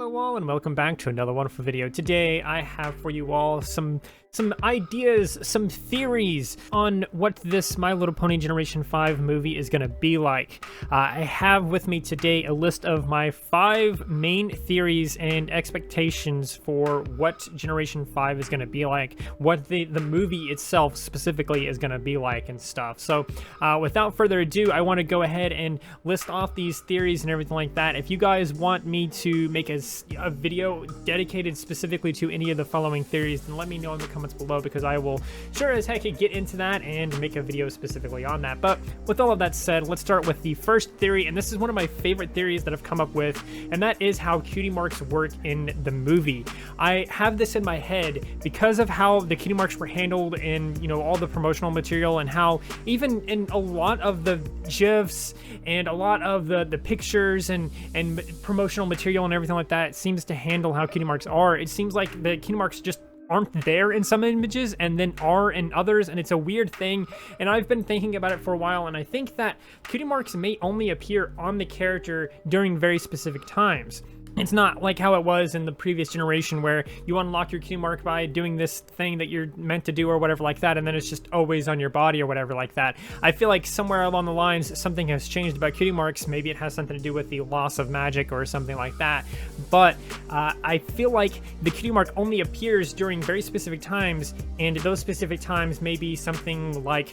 Hello all and welcome back to another wonderful video. Today I have for you all some ideas, some theories on what this My Little Pony Generation 5 movie is going to be like. I have with me today a list of my 5 main theories and expectations for what Generation 5 is going to be like, what the movie itself specifically is going to be like and stuff. So without further ado, I want to go ahead and list off these theories and everything like that. If you guys want me to make a video dedicated specifically to any of the following theories, then let me know in the comments below, because I will sure as heck get into that and make a video specifically on that. But with all of that said, let's start with the first theory, and this is one of my favorite theories that I've come up with, and that is how cutie marks work in the movie. I have this in my head because of how the cutie marks were handled in, you know, all the promotional material, and how even in a lot of the GIFs and a lot of the pictures and promotional material and everything like that, it seems to handle how cutie marks are. It seems like the cutie marks just aren't there in some images and then are in others, and it's a weird thing, and I've been thinking about it for a while, and I think that cutie marks may only appear on the character during very specific times. It's not like how it was in the previous generation where you unlock your cutie mark by doing this thing that you're meant to do or whatever like that, and then it's just always on your body or whatever like that. I feel like somewhere along the lines something has changed about cutie marks. Maybe it has something to do with the loss of magic or something like that, but I feel like the cutie mark only appears during very specific times, and those specific times may be something like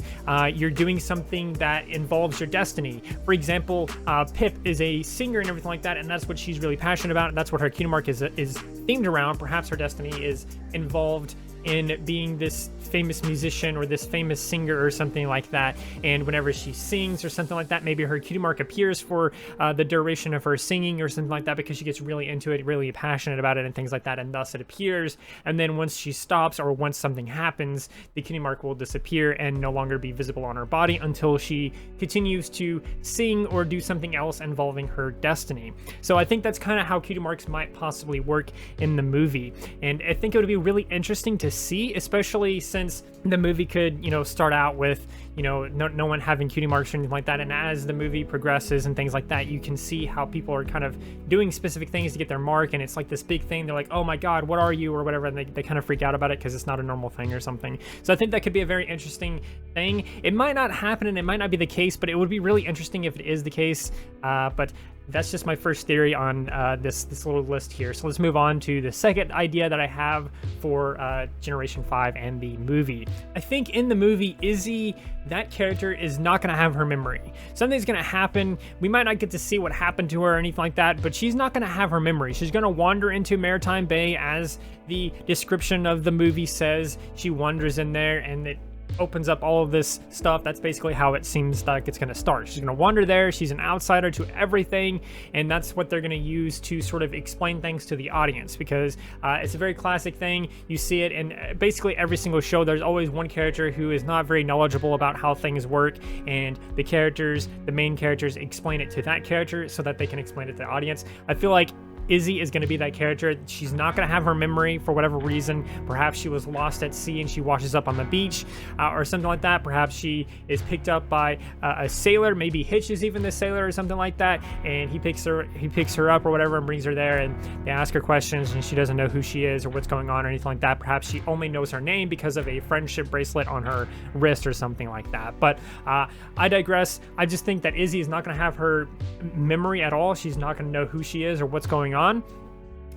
you're doing something that involves your destiny. For example, Pip is a singer and everything like that, and that's what she's really passionate about, and that's what her cutie mark is themed around. Perhaps her destiny is involved in being this famous musician or this famous singer or something like that, and whenever she sings or something like that, maybe her cutie mark appears for the duration of her singing or something like that, because she gets really into it, really passionate about it and things like that, and thus it appears. And then once she stops or once something happens, the cutie mark will disappear and no longer be visible on her body until she continues to sing or do something else involving her destiny. So I think that's kind of how cutie marks might possibly work in the movie, and I think it would be really interesting to see, especially since the movie could, you know, start out with, you know, no one having cutie marks or anything like that, and as the movie progresses and things like that, you can see how people are kind of doing specific things to get their mark, and it's like this big thing. They're like, oh my god, what are you, or whatever, and they kind of freak out about it because it's not a normal thing or something. So I think that could be a very interesting thing. It might not happen and it might not be the case, but it would be really interesting if it is the case. But that's just my first theory on this little list here. So let's move on to the second idea that I have for Generation 5 and the movie. I think in the movie, Izzy, that character is not going to have her memory. Something's going to happen. We might not get to see what happened to her or anything like that, but she's not going to have her memory. She's going to wander into Maritime Bay, as the description of the movie says. She wanders in there, and it opens up all of this stuff. That's basically how it seems like it's going to start. She's going to wander there. She's an outsider to everything, and that's what they're going to use to sort of explain things to the audience, because it's a very classic thing. You see it in basically every single show. There's always one character who is not very knowledgeable about how things work, and the main characters explain it to that character so that they can explain it to the audience. I feel like Izzy is going to be that character. She's not going to have her memory for whatever reason. Perhaps she was lost at sea and she washes up on the beach or something like that. Perhaps she is picked up by a sailor. Maybe Hitch is even the sailor or something like that, and he picks her up or whatever and brings her there, and they ask her questions and she doesn't know who she is or what's going on or anything like that. Perhaps she only knows her name because of a friendship bracelet on her wrist or something like that. But I digress. I just think that Izzy is not going to have her memory at all. She's not going to know who she is or what's going on.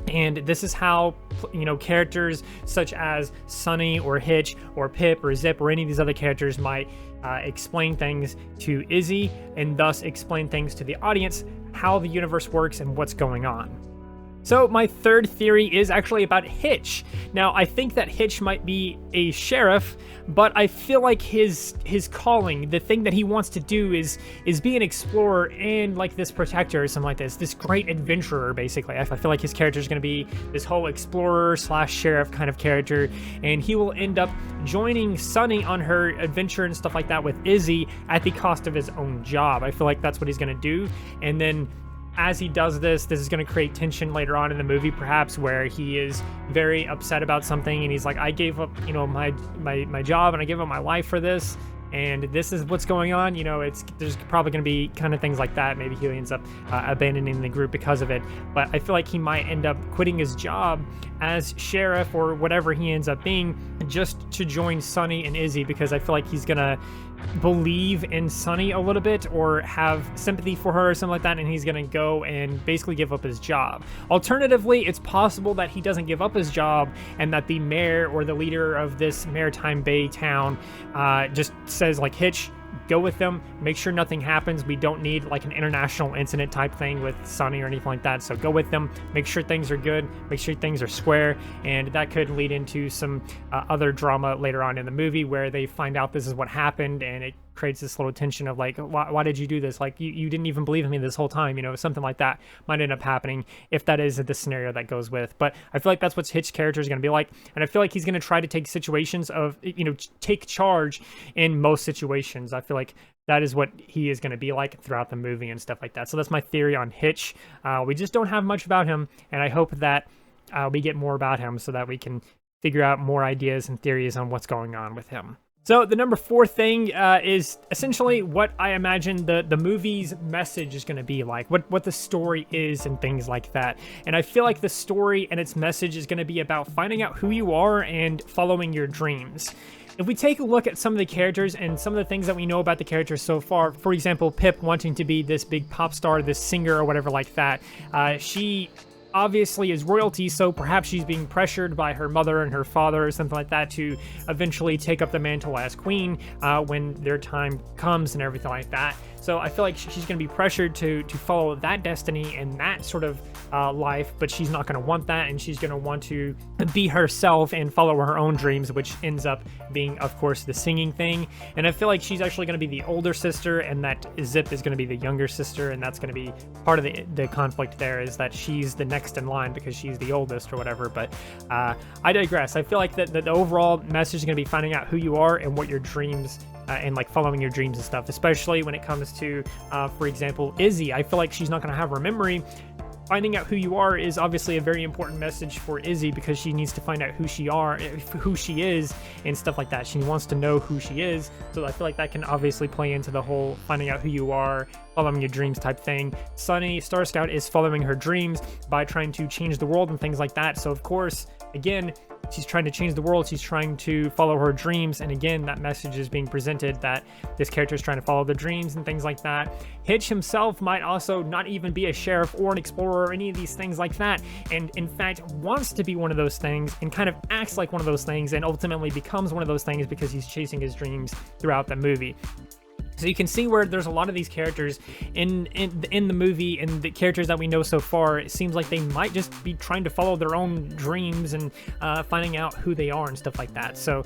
And this is how, you know, characters such as Sunny or Hitch or Pip or Zip or any of these other characters might explain things to Izzy, and thus explain things to the audience, how the universe works and what's going on. So my third theory is actually about Hitch. Now, I think that Hitch might be a sheriff, but I feel like his calling, the thing that he wants to do is be an explorer and like this protector or something like this great adventurer, basically. I feel like his character is going to be this whole explorer / sheriff kind of character, and he will end up joining Sunny on her adventure and stuff like that with Izzy at the cost of his own job. I feel like that's what he's going to do, and then as he does this is going to create tension later on in the movie, perhaps, where he is very upset about something and he's like, I gave up, you know, my job and I gave up my life for this. and this is what's going on. You know, there's probably going to be kind of things like that. Maybe he ends up abandoning the group because of it, but I feel like he might end up quitting his job as sheriff or whatever he ends up being, just to join Sunny and Izzy, because I feel like he's gonna believe in Sunny a little bit or have sympathy for her or something like that, and he's gonna go and basically give up his job. Alternatively, it's possible that he doesn't give up his job and that the mayor or the leader of this Maritime Bay town just says like, Hitch, go with them, make sure nothing happens. We don't need like an international incident type thing with Sunny or anything like that. So go with them, make sure things are good, make sure things are square. And that could lead into some other drama later on in the movie where they find out this is what happened, and it creates this little tension of like, why did you do this? Like, you didn't even believe in me this whole time, you know, something like that might end up happening if that is the scenario that goes with. But I feel like that's what Hitch's character is going to be like, and I feel like he's going to try to take situations of, you know, take charge in most situations. I feel like that is what he is going to be like throughout the movie and stuff like that. So that's my theory on Hitch. We just don't have much about him, and I hope that we get more about him so that we can figure out more ideas and theories on what's going on with him. So the number 4 thing is essentially what I imagine the movie's message is going to be like, what the story is and things like that. And I feel like the story and its message is going to be about finding out who you are and following your dreams. If we take a look at some of the characters and some of the things that we know about the characters so far, for example, Pip wanting to be this big pop star, this singer or whatever like that, she obviously is royalty, so perhaps she's being pressured by her mother and her father or something like that to eventually take up the mantle as queen when their time comes and everything like that. So I feel like she's going to be pressured to follow that destiny and that sort of life, but she's not going to want that, and she's going to want to be herself and follow her own dreams, which ends up being, of course, the singing thing. And I feel like she's actually going to be the older sister, and that Zip is going to be the younger sister, and that's going to be part of the conflict there, is that she's the next in line because she's the oldest or whatever. But I digress. I feel like that the overall message is going to be finding out who you are and what your dreams and like following your dreams and stuff, especially when it comes to, for example, Izzy. I feel like she's not going to have her memory. Finding out who you are is obviously a very important message for Izzy because she needs to find out who she is and stuff like that. She wants to know who she is. So I feel like that can obviously play into the whole finding out who you are, following your dreams type thing. Sunny, Star Scout, is following her dreams by trying to change the world and things like that. So of course, again, she's trying to change the world. She's trying to follow her dreams. And again, that message is being presented that this character is trying to follow their dreams and things like that. Hitch himself might also not even be a sheriff or an explorer or any of these things like that. And in fact, wants to be one of those things and kind of acts like one of those things and ultimately becomes one of those things because he's chasing his dreams throughout the movie. So you can see where there's a lot of these characters in the movie, and the characters that we know so far, it seems like they might just be trying to follow their own dreams and finding out who they are and stuff like that. So,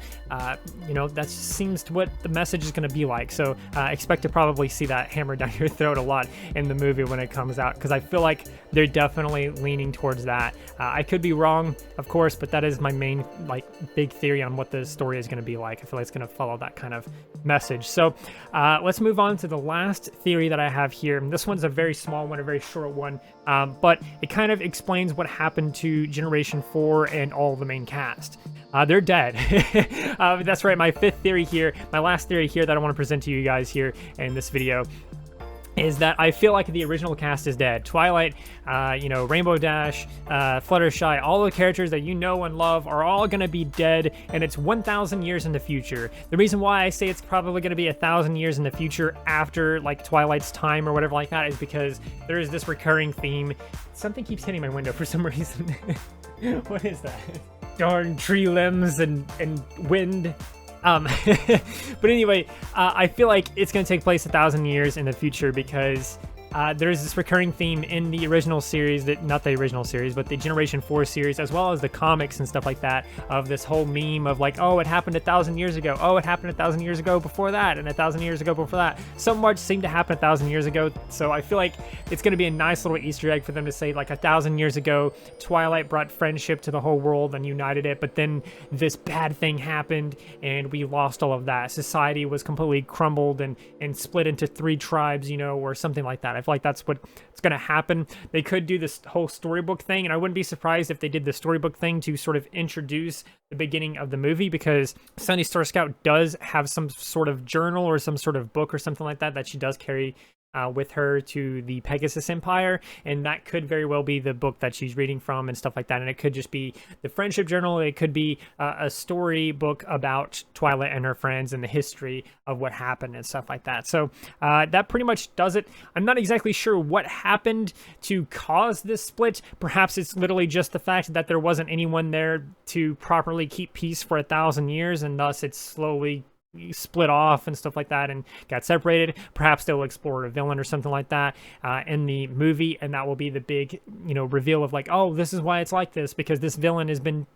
you know, that seems to what the message is going to be like. So expect to probably see that hammered down your throat a lot in the movie when it comes out, because I feel like they're definitely leaning towards that. I could be wrong, of course, but that is my main big theory on what the story is going to be like. I feel like it's going to follow that kind of message. So let's move on to the last theory that I have here. And this one's a very small one, a very short one, but it kind of explains what happened to Generation 4 and all the main cast. They're dead. That's right, my 5th theory here, my last theory here that I want to present to you guys here in this video, is that I feel like the original cast is dead. Twilight, you know, Rainbow Dash, Fluttershy, all the characters that you know and love are all going to be dead, and it's 1,000 years in the future. The reason why I say it's probably going to be 1,000 years in the future after, like, Twilight's time or whatever like that is because there is this recurring theme. Something keeps hitting my window for some reason. What is that? Darn tree limbs and wind. But anyway, I feel like it's going to take place 1,000 years in the future because there's this recurring theme in the original series, not the original series, but the Generation 4 series, as well as the comics and stuff like that, of this whole meme of like, oh, it happened 1,000 years ago. Oh, it happened 1,000 years ago before that, and 1,000 years ago before that. So much seemed to happen 1,000 years ago. So I feel like it's going to be a nice little Easter egg for them to say, like, 1,000 years ago, Twilight brought friendship to the whole world and united it, but then this bad thing happened and we lost all of that. Society was completely crumbled and split into 3 tribes, you know, or something like that. I I feel like that's what's going to happen. They could do this whole storybook thing, and I wouldn't be surprised if they did the storybook thing to sort of introduce the beginning of the movie, because Sunny Star Scout does have some sort of journal or some sort of book or something like that that she does carry with her to the Pegasus Empire, and that could very well be the book that she's reading from and stuff like that. And it could just be the friendship journal. It could be a story book about Twilight and her friends and the history of what happened and stuff like that. So that pretty much does it. I'm not exactly sure what happened to cause this split. Perhaps it's literally just the fact that there wasn't anyone there to properly keep peace for 1,000 years, and thus it's slowly split off and stuff like that and got separated. Perhaps they'll explore a villain or something like that in the movie, and that will be the big, you know, reveal of like, oh, this is why it's like this, because this villain has been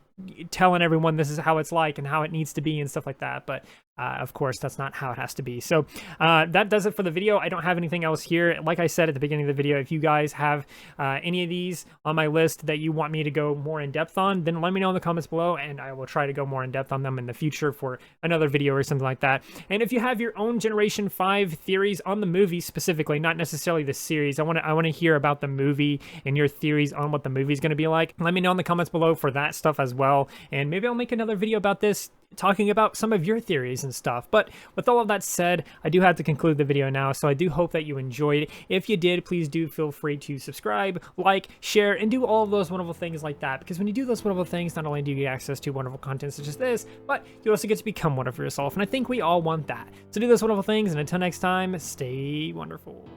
telling everyone this is how it's like and how it needs to be and stuff like that. But of course, that's not how it has to be. So that does it for the video. I don't have anything else here. Like I said at the beginning of the video, if you guys have any of these on my list that you want me to go more in depth on, then let me know in the comments below, and I will try to go more in depth on them in the future for another video or something like that. And if you have your own Generation 5 theories on the movie specifically, not necessarily the series, I want to hear about the movie and your theories on what the movie is going to be like. Let me know in the comments below for that stuff as well. And maybe I'll make another video about this, talking about some of your theories and stuff. But with all of that said, I do have to conclude the video now, so I do hope that you enjoyed. If you did, please do feel free to subscribe, like, share, and do all of those wonderful things like that, because when you do those wonderful things, not only do you get access to wonderful content such as this, but you also get to become wonderful yourself, and I think we all want that. So do those wonderful things, and until next time, stay wonderful.